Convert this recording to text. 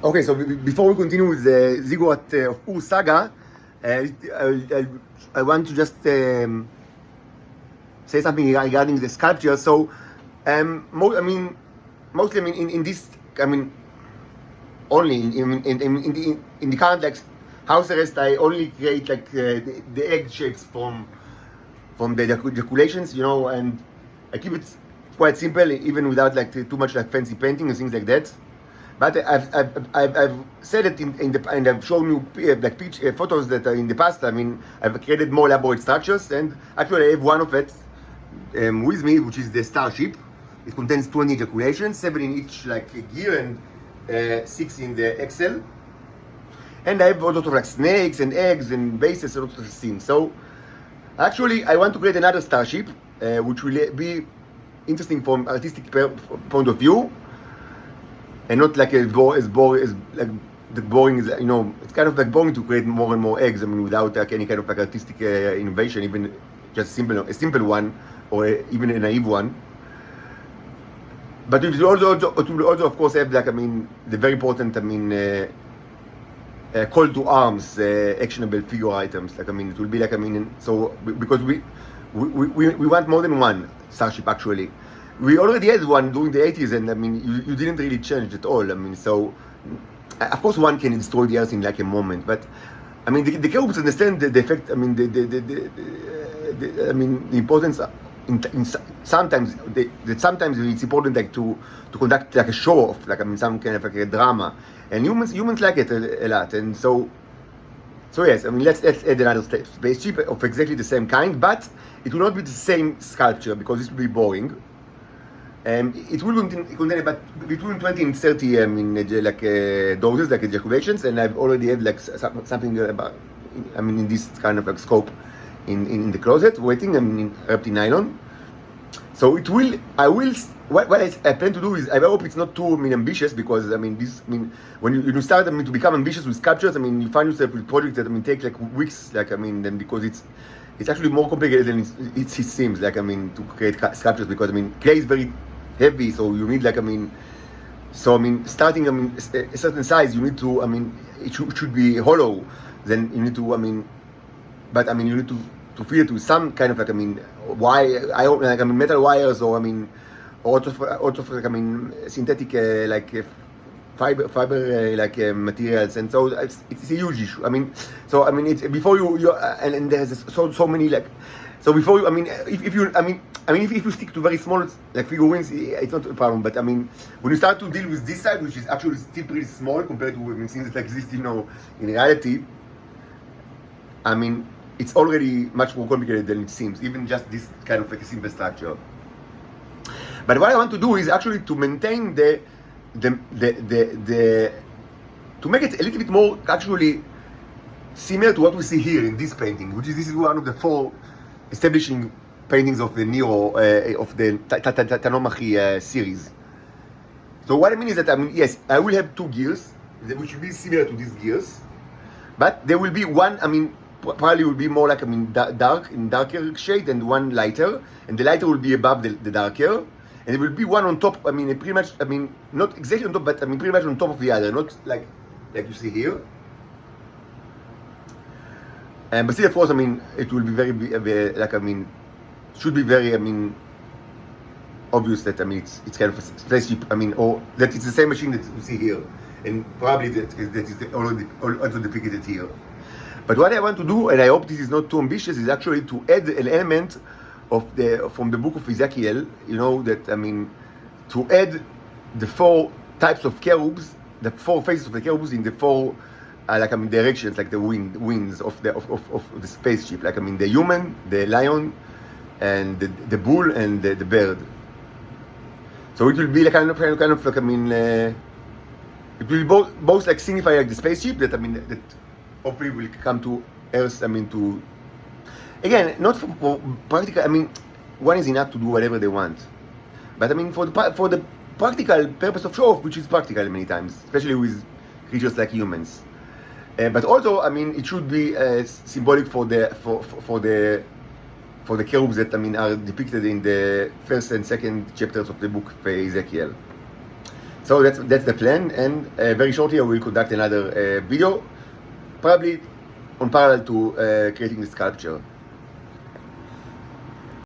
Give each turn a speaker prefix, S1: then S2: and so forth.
S1: Okay, so before we continue with the Ziggurat of Ur saga, I want to just say something regarding the sculpture. So, mostly, in this, only in the current like house arrest, I only create like the egg shapes from the ejaculations, and I keep it quite simple, even without like too much like fancy painting and things like that. But I've said it and I've shown you like photos that are in the past. I've created more elaborate structures, and actually I have one of it with me, which is the starship. It contains 20 ejaculations, 7 in each like gear and 6 in the axle. And I have all sorts of like snakes and eggs and bases and all sorts of things. So actually I want to create another starship, which will be interesting from artistic point of view. And not like as boring as like the boring is, it's kind of like boring to create more and more eggs. Without like any kind of like artistic innovation, even just a simple one, or even a naive one. But it will also of course have like the very important call to arms, actionable figure items. Like it will be like so because we want more than one starship actually. We already had one during the 80s, and you didn't really change at all. So of course one can destroy the earth in like a moment, but the cherubs understand the effect. The importance. Sometimes it's important like to conduct like a show off, like some kind of like a drama, and humans like it a lot, and so yes, let's add another spaceship of exactly the same kind, but it will not be the same sculpture because this will be boring. It will contain about between 20 and 30 doses, like ejaculations, and I've already had like something about in this kind of like scope in the closet waiting, wrapped in nylon. So what I plan to do is, I hope it's not too ambitious, because when you start to become ambitious with sculptures, you find yourself with projects that take like weeks, then because it's actually more complicated than it seems, to create sculptures, because clay is very heavy, so you need starting a certain size, you need to it should be hollow, then you need to you need to feed it with some kind of metal wires, or synthetic fiber materials, and so it's a huge issue. It's before you and there's so many so before you if you stick to very small figurines, it's not a problem. But when you start to deal with this side, which is actually still pretty small compared to things that exist in reality, it's already much more complicated than it seems, even just this kind of a simple structure. But what I want to do is actually to maintain to make it a little bit more actually similar to what we see here in this painting, this is one of the 4 establishing paintings of the Nero of the Tanomachy series. So what I mean is that yes, I will have 2 gears which will be similar to these gears, but there will be one probably will be more like darker shade, and one lighter, and the lighter will be above the darker, and there will be one on top. Pretty much. Not exactly on top, but pretty much on top of the other, not like you see here. But still, of course, it will be very should be very obvious that it's kind of a spaceship. Or that it's the same machine that you see here, and probably that is also depicted here. But what I want to do, and I hope this is not too ambitious, is actually to add an element from the book of Ezekiel, to add the 4 types of cherubs, the 4 faces of the cherubs in the 4 directions, like the wings of the spaceship, the human, the lion, and the bull, and the bird. So it will be it will both signify the spaceship that that hopefully will come to Earth, to again, not for practical, one is enough to do whatever they want, but for the practical purpose of show off, which is practical many times, especially with creatures like humans. But also, it should be symbolic for the cherubs that are depicted in the first and second chapters of the book of Ezekiel. So that's the plan, and very shortly I will conduct another video, probably on parallel to creating the sculpture.